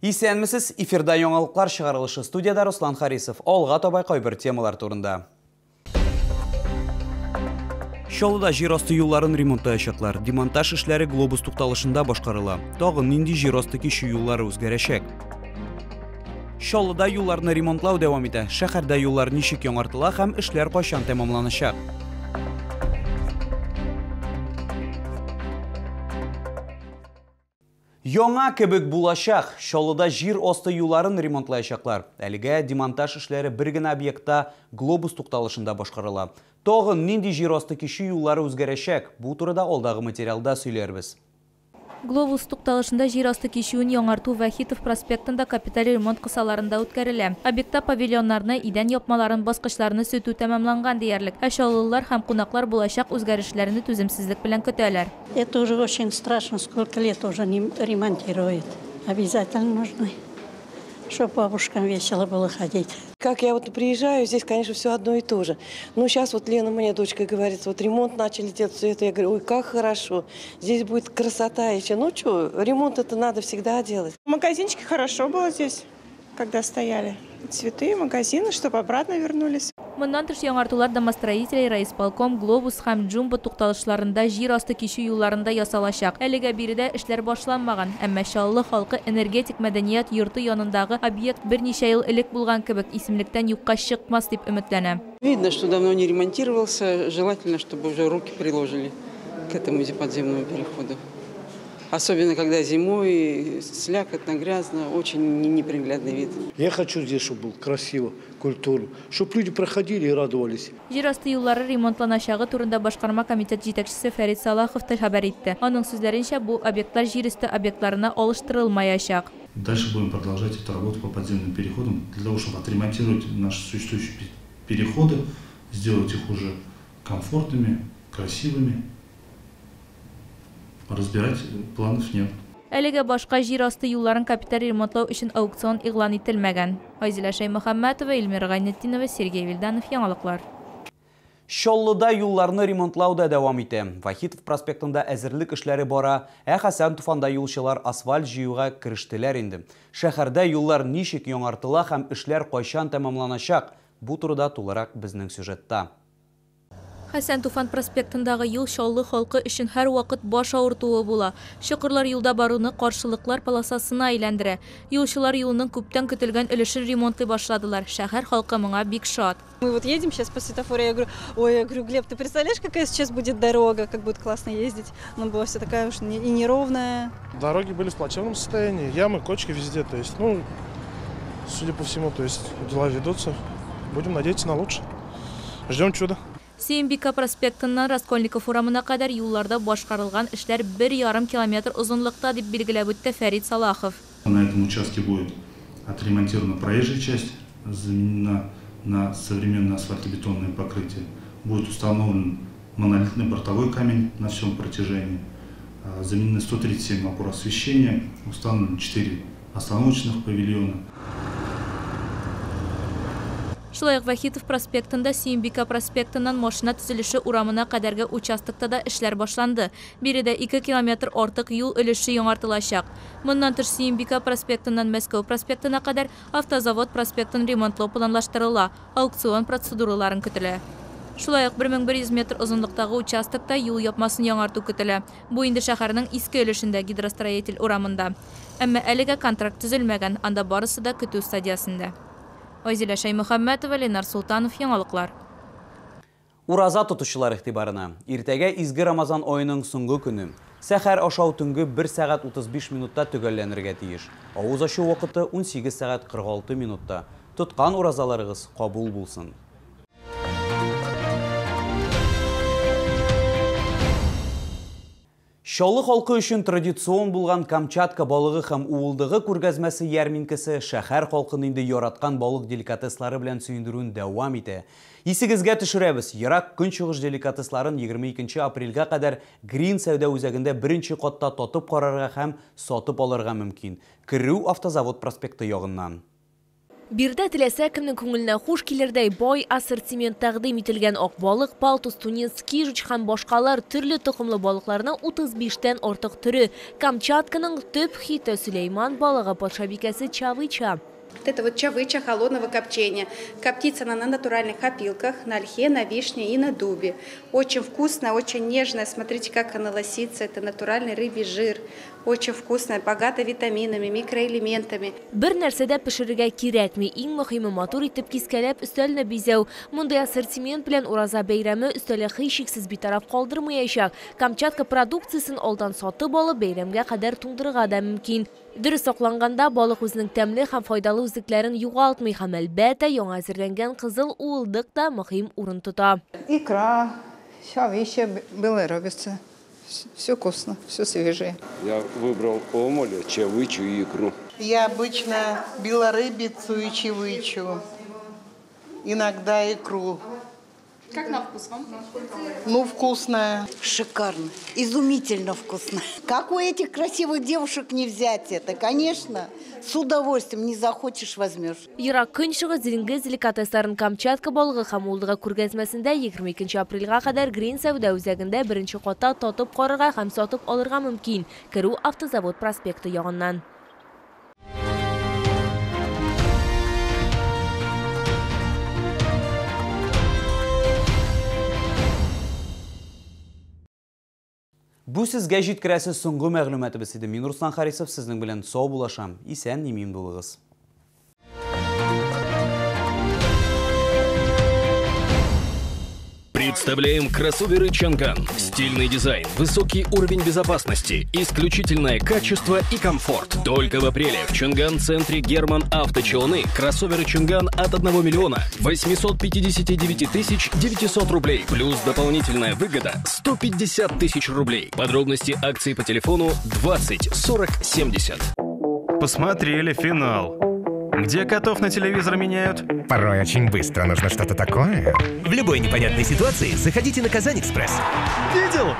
Исәнмесез, эфирда яңалыклар чыгарылышы студияда Руслан Харисов. Алга табай кайбер темалар турында. Чаллыда жер асты юлларын ремонтлаячаклар. Демонтаж эшләре глобус тукталышында башкарыла. Тагын нинди жер асты кичү юллары үзгәрәчәк? Чаллыда юлларны ремонтлау дәвам итә. Шәһәрдә юллар ничек яңартыла һәм эшләр кайчан тәмамланачак? Яңа кебек булачак. Чаллыда жер асты юлларын ремонтлаячаклар. Әлегә демонтаж эшләре бер генә объектта глобус тукталышында башкарыла. Тагын нинди жер асты кичү юллары үзгәрәчәк? Бу турыда алдагы материалда сөйләрбез. Глобус тукталышында жер асты кичүен яңарту Вахитов проспектында капиталь ремонт кысаларында үткәрелә. Объектта павильоннарны, идән япмаларын, баскычларны сөтү тәмамланган диярлек. Чаллылар һәм кунаклар булачак үзгәрешләрне түземсезлек белән көтәләр. Это уже очень страшно, сколько лет уже не ремонтируют. Обязательно нужно, чтобы бабушкам весело было ходить. Как я вот приезжаю, здесь, конечно, все одно и то же. Ну, сейчас вот Лена, моя дочка, говорит, вот ремонт начали делать, все это. Я говорю, ой, как хорошо. Здесь будет красота еще. Ну, что, ремонт это надо всегда делать. В магазинчике хорошо было здесь, когда стояли. Цветы, магазины, чтобы обратно вернулись. Моннан тыш яңартулар домостроителей, райисполком, глобус һәм джумбо тукталышларында жер асты кичү юлларында ясалачак. Әлегә биредә эшләр башланмаган, әмма Чаллы халкы энергетик мәдәният йорты янындагы объект берничә ел элек булган кебек исемлектән юкка чыкмас дип өметләнә. Видно, что давно не ремонтировался. Желательно, чтобы уже руки приложили к этому подземному переходу. Особенно, когда зимой слякотно, грязно, очень неприглядный вид. Я хочу здесь, чтобы было красиво, культурно, чтобы люди проходили и радовались. Жер асты юллары ремонтланачагы турында башкарма комитет җитәкчесе Фәрит Салахов та хәбәр итте. Аның сүзләренчә, бу объектлар жер асты объектларына алыштырылмаячак. Дальше будем продолжать эту работу по подземным переходам, для того, чтобы отремонтировать наши существующие переходы, сделать их уже комфортными, красивыми. Разбирать планов нет. Әлегә башка жер асты юлларын капиталь ремонтлау өчен аукцион игълан ителмәгән. Айзилә Шаймөхәммәтова, Илмира Гайнетдинова, Сергей Вильданов, яңалыклар. Чаллыда юлларны ремонтлау да дәвам итә. Вахитов проспектында әзерлек эшләре бара, Хәсән туфанда юлчылар асфальт җыюга керештеләр инде. Шәһәрдә юллар ничек яңартыла һәм эшләр кайчан тәмамланачак? Бу турыда тулырак безнең сюжетта. Хәсән туфан проспектындагы юл Чаллы халкы өчен һәр вакыт баш авыртуы була. Чокырлар юлда баруны каршылыклар полосасына әйләндерә. Юлчылар юлның күптән көтелгән өлешен ремонтлый башладылар. Шәһәр халкы моңа бик шат. Мы вот едем сейчас по светофору, я говорю, Глеб, ты представляешь, какая сейчас будет дорога, как будет классно ездить? Она была вся такая уж и неровная. Дороги были в плачевном состоянии, ямы, кочки везде, то есть, ну, судя по всему, то есть дела ведутся. Будем надеяться на лучшее. Ждем чуда. Сөембика проспектыннан Раскольников урамына кадәр юлларда башкарылган эшләр 1,5 километр узунлыкта дип билгеләп үтте Фәрит Салахов. На этом участке будет отремонтирована проезжая часть, заменена на современное асфальтобетонное покрытие. Будет установлен монолитный бортовой камень на всем протяжении. Заменены 137 опор освещения, установлены 4 остановочных павильона. Шулай ук Вахитов проспектында Сөембика проспектыннан машина төзелеше урамына кадәрге участокта да эшләр башланды. Биредә 2 километр артык юл өлеше яңартылачак. Моннан тыш Сөембика проспектыннан Мәскәү проспектына кадәр автозавод проспектын ремонтлау планлаштырыла. Аукцион процедураларын көтелә. Шулай ук 1100 метр озынлыктагы участокта юл япмасын яңарту көтелә. Бу инде шәһәрнең иске өлешендә гидростроитель урамында. Әмма әлегә контракт төзелмәгән, анда барысы да көтү стадиясында. Айзилә Шаймөхәммәтова, Ленар Султанов, яңалыклар. Ураза тотучылар игътибарына. Иртәгә изге Рамазан аеның соңгы көне. Сәхәр ашау төнге 1 сәгать 35 минутта төгәлләнергә тиеш. Авыз ачу вакыты 18 сәгать 46 минутта. Тоткан уразаларыгыз кабул булсын. Чаллы халкы өчен традицион булган Камчатка балыгы һәм уылдыгы күргәзмәсе ярминкасы шәһәр халкын инде яраткан балык деликатеслары белән сөендерүен дәвам итә. Исегезгә төшерәбез, ерак көнчыгыш деликатесларын 22 апрельгә кадәр Green сәүдә үзәгендә беренче катта татып карарга һәм сатып алырга мөмкин. Керү автозавод проспекты ягыннан. Бирдә теләсә кемнең күңеленә хуш килердәй бай ассортимент тәкъдим ителгән ак балык, палтус, тунец, кижуч һәм башкалар төрле токымлы балыкларның 35тән артык түрі. Камчатканың төп хиты Сулейман балыгы патшабикәсе чавыча. Это вот чавыча холодного копчения. Коптится она на натуральных опилках, на ольхе, на вишне и на дубе. Очень вкусная, очень нежная. Смотрите, как она лосится. Это натуральный рыбий жир. Очень вкусная, богата витаминами, микроэлементами. Бер нәрсәдә пешерергә кирәкми, иң мөһиме матур итеп кискәләп өстәлне бизәү. Мондай ассортимент белән Ураза бәйрәме өстәле һичшиксез битараф калдырмаячак. Камчатка продукциясын алдан сатып алып, бәйрәмгә кадәр туңдырырга да мөмкин. Дөрес сакланганда балык үзенең тәмле һәм файдалы үзлекләрен югалтмый һәм әлбәттә яңа әзерләнгән кызыл уылдык да мөһим урын тота. Икра, чавища, белоробица. Все вкусно, все свежее. Я выбрал омоля, чавычу и икру. Я обычно белорыбицу и чавычу. Иногда икру. Как на вкус вам? Ну, вкусная. Шикарно. Изумительно вкусно. Как у этих красивых девушек не взять это? Конечно, с удовольствием. Не захочешь, возьмешь. Ерак көнчыгы диңгез деликатесларын Камчатка балыгы һәм уылдыгы күргәзмәсендә 22 апрельгә кадәр Грин сәүдә үзәгендә беренче катта татып карарга һәм сатып алырга мөмкин. Керү автозавод проспекты ягыннан. Бу сезгә җиткерәсе соңгы мәгълүматыбыз иде. Мин Руслан Харисов сезнең белән сау булашам. Исән, имин булыгыз. Представляем кроссоверы Чанган. Стильный дизайн, высокий уровень безопасности, исключительное качество и комфорт. Только в апреле в Чанган-центре Герман Авто Челны кроссоверы Чанган от 1 миллиона 859 тысяч 900 рублей. Плюс дополнительная выгода 150 тысяч рублей. Подробности акции по телефону 20 40 70. Посмотрели финал. Где котов на телевизор меняют? Порой очень быстро нужно что-то такое. В любой непонятной ситуации заходите на Казань-Экспресс. Видел?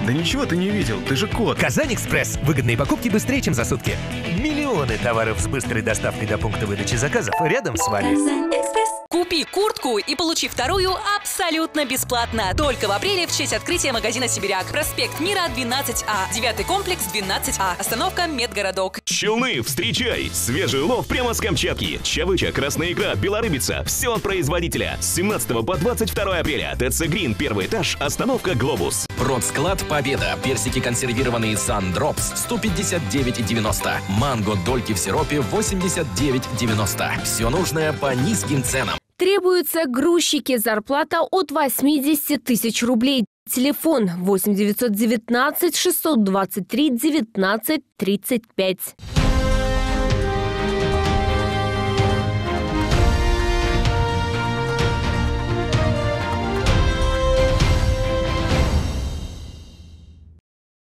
Да ничего ты не видел, ты же кот. Казань-Экспресс. Выгодные покупки быстрее, чем за сутки. Миллионы товаров с быстрой доставкой до пункта выдачи заказов рядом с вами. Казань-Экспресс. Купи куртку и получи вторую абсолютно бесплатно. Только в апреле в честь открытия магазина «Сибиряк». Проспект Мира, 12А. 9-й комплекс, 12А. Остановка Медгородок. Челны, встречай! Свежий улов прямо с Камчатки. Чавыча, красная икра, белорыбица. Все от производителя. С 17 по 22 апреля. ТЦ Грин, первый этаж, остановка Глобус. Продсклад Победа. Персики консервированные Сандропс 159,90. Манго дольки в сиропе 89,90. Все нужное по низким ценам. Требуются грузчики. Зарплата от 80 тысяч рублей. Телефон 8 919 623 19 35.